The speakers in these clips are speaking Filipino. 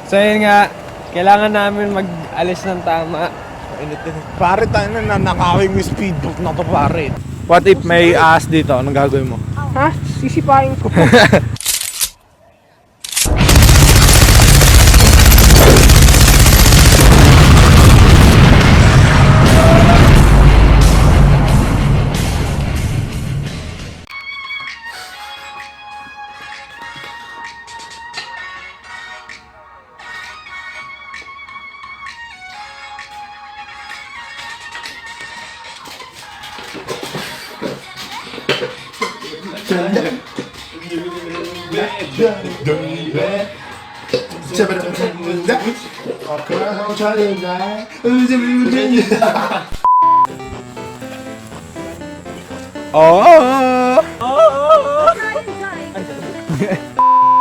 So yun nga, kailangan namin mag-alis ng tama. Pare, tayo na nakawin mo yung speedboat na to, pare. What if may AHAS dito? Anong gagawin mo? Ha? Sisipain ko po.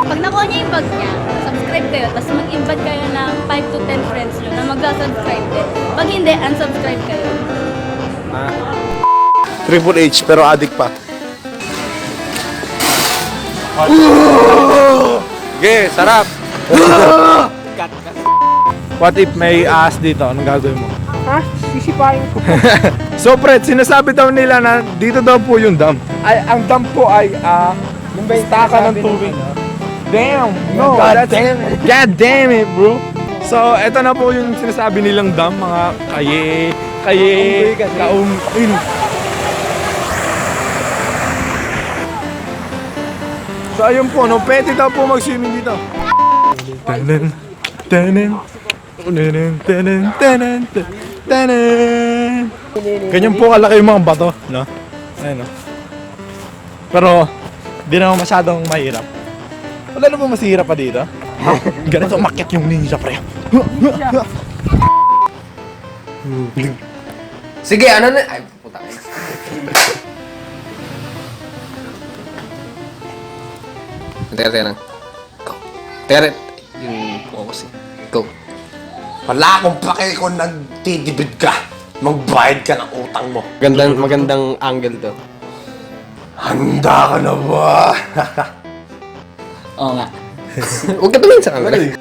Pag nakuha niya yung bag niya, subscribe kayo, tapos mag-invite kayo ng 5 to 10 friends nyo na mag-subscribe din. Pag hindi, unsubscribe kayo. Triple H, pero addict pa. Okay, sarap. What if may AHAS dito? Anong gagawin mo? Ha? Sisipain ko po. So, Fred, sinasabi daw nila na dito daw po yung dam. Ay, ang dam po ay, Yung ba yung staka ng sinasabi tubig. ano? Damn! No, God that's... damn it. God damn it, bro! So, eto na po yung sinasabi nilang dam, mga ayun. So, ayun po, no, pwede daw po mag-swimming dito. Tanan, tanan, tanan, tanan, tanan, tanan. Ganyan po kalaki yung mga bato, no? Ayun, no? Pero, di naman masyadong mahirap. Wala na po masihirap pa dito. Ganito umakyat yung ninja, pre. Sige, ano na? Ay, puta kayo. Teka lang. Go. Teka, yung focus eh. Go. Wala akong pake kung nagtitibid ka. Magbayad ka ng utang mo. Magandang angle to. Handa ka na ba? Oo nga. Huwag ka tumingin sa camera. Huwag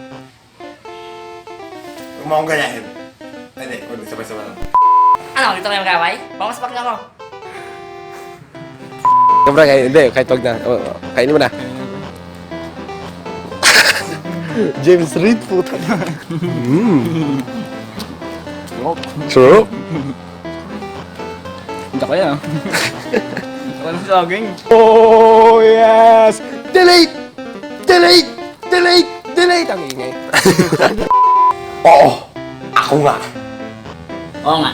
mo akong ganyahin. Hindi, sabay-sabay lang. Ano, dito kayo mag-away? Bawas pa ako. Kabra, hindi. Kahit wag na. Kainin mo na. James Reed, puta. True. Hindi kaya. Ano sa saging? Oh, yes! Delete! Delete! Delete! Delete! Ang ingay. Oo! Ako nga! Oo nga.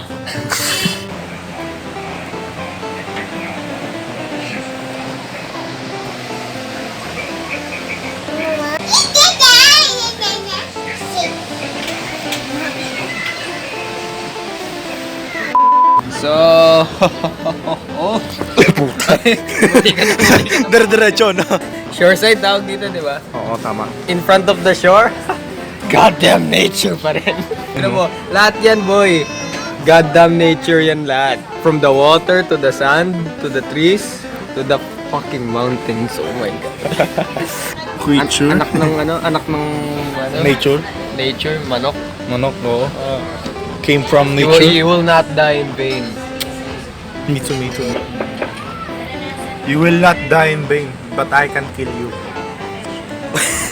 So, Dire-diretso, no? shore side tawag dito, di ba? Oo, tama. In front of the shore, goddamn nature pa rin. Ano mo, lahat yan, boy. Goddamn nature yan lahat. From the water, to the sand, to the trees, to the fucking mountains. Oh my God. Creature? Anak ng ano? Nature? Nature, manok. Manok, oo. Came from You nature. will not die in vain. Me too, me too. You will not die in vain, but I can kill you.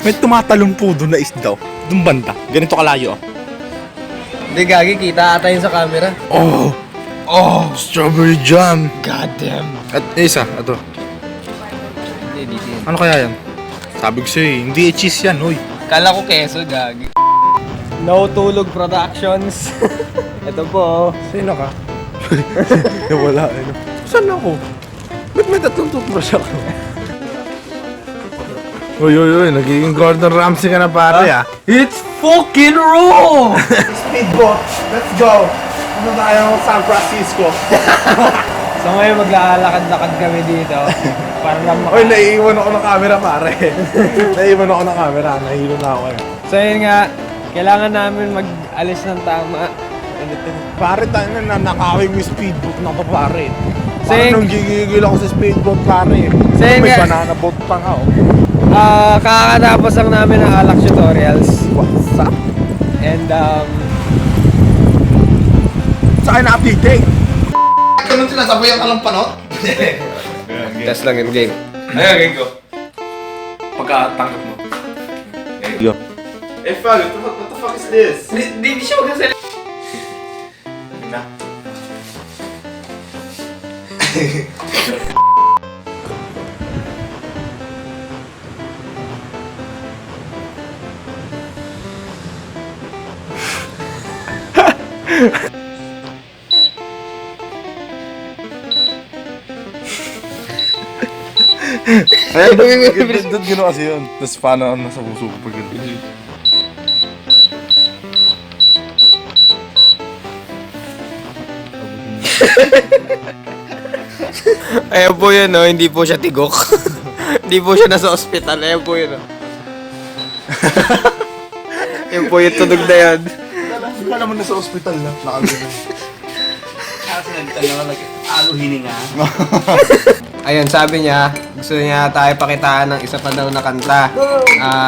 May tumatalon po doon na isdaw. Doon banda. Ganito kalayo, oh. Hindi, gagi, kita ata yun sa camera. Oh! Oh! Strawberry jam! Goddamn. At isa, ito. Hindi, dito yun. Ano kaya yan? Sabi ko sa'yo, hindi cheese yan, hoy. Kala ko keso, gagi. No Tulog Productions. Ito po. Sino ka? Wala, ano. Saan ako? Ba't may tatlong toothbrush ako? Uy, nagiging Gordon Ramsay ka na pare, ah. It's fucking raw! Speedboat, let's go! Ano tayo San Francisco? So ngayon maglalakad-lakad kami dito. Para lang Uy, naiiwan ako ng camera, pare. Naiiwan ako ng camera, nahilo na ako eh. So yun nga, kailangan namin mag-alis ng tama. Pare, tayo na nakawin mo yung speedboat na to, pare. Sing- Parang nung gigigil ako sa speedboat, pare. Sing- May banana boat pa nga, oh. Kakatapos lang namin ng Alak tutorials. Sarap. And Sa akin na-update. Ganun sila, sabayan ka ng panot. Test lang yung game. Ayun, game ko. Pagkatanggap mo. Yo. Eh, Fag, what the fuck is this? Hindi siya magkasali. Na. Gano'n kasi yun. Tapos paano ang nasa puso ko pag gano'n. Ayan po yun, no? Hindi po siya tigok. Hindi po siya nasa ospital. Ayan po yun, no? Ayan po yung tunog na yan. Wala naman nasa ospital na. Nakagano. Ayun, sabi niya, gusto niya tayo pakitaan ng isa pa daw na kanta.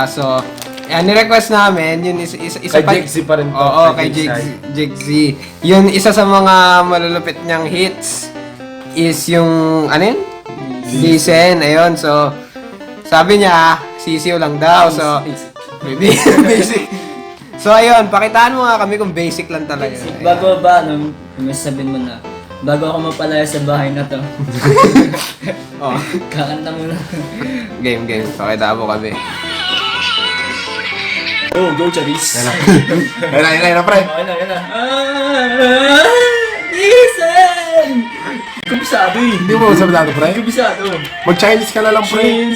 So, yan, ni-request namin, yun isa Kay pa... Jigsy pa rin to. Oo, Kay kay Jigsy. Yun, isa sa mga malulupit niyang hits is yung, ano yun? Listen, ayun, so, sabi niya, sisiw lang daw, so, basic. So, ayun, pakitaan mo nga kami kung basic lang talaga. Bago ba, may sabihin mo na, bago ako mapalaya sa bahay na to. Oh. Kakanta mo na. Game. Pakitaan mo kami. Go, Charis. Ayun na, pre. Ayun na. Listen! Kumbisado eh. Hindi mo sabi natin, pre? Kumbisado. Mag-Chinese ka na lang, pre.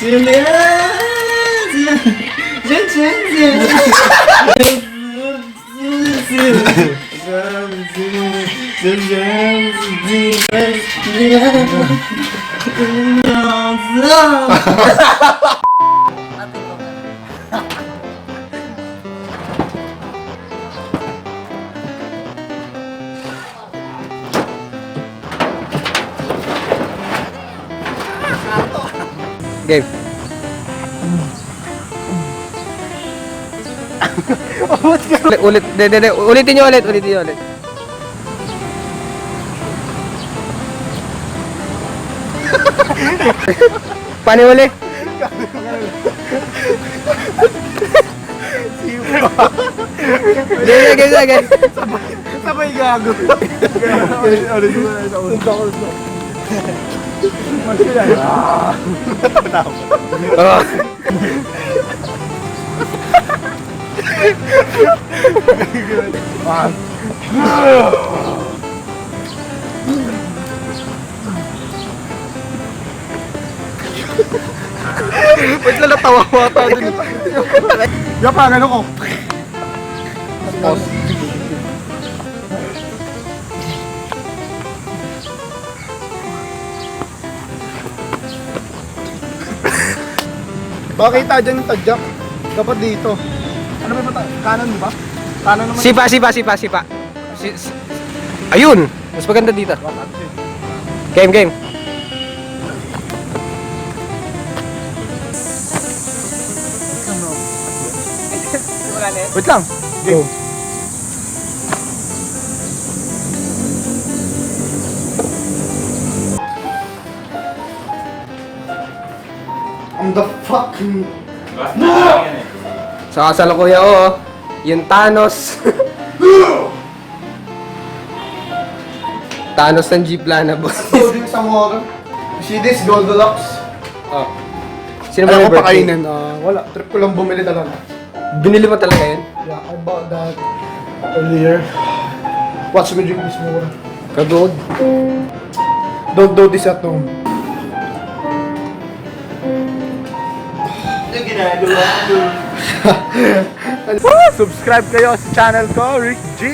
Sino ba yan? Game. Ulit. Ulitin niyo ulit. Paano uli? Sige. Sabay gago. Wait lang, natawa ko ata dun. Yung pa, gano'n ko. Bakit dyan yung tadyak? Dapat dito. Ano ba yung kanan, di ba? Kanan naman. Sipa. Ayun! Mas maganda dito. Game. Wait lang. Go. Ang the fuck? So, kasalukuya ko, yung Thanos. Thanos ng G-Plana, boss. Holding some water. See this, Goldilocks? Oh. Sino ba Ayaw may ko birthday? pakainin. Wala. Trip ko lang bumili talaga. Binili mo talaga yun? Yeah, I bought that earlier. Watch me drink this more. Kagod. Don't do this at home. Subscribe kayo sa channel ko, Rick G.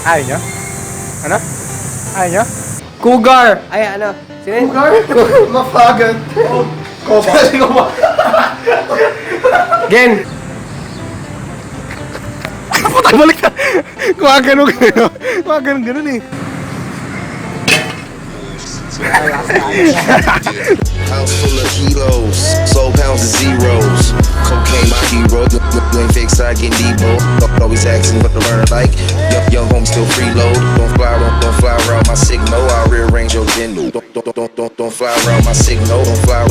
Ayaw nyo? Ano? Ayaw nyo? Cougar! Ay, ano? Sino yun? Mafagan. Koba. Gen! Puta, balik ka. Kuha ganun eh. House full of kilos, soul pounds and zeros. Cocaine my hero, you ain't fake side getting Debo. Always asking what to learn like. Young home still freeload. Don't fly around my signal. I'll rearrange your genu. Don't fly around my signal. Don't fly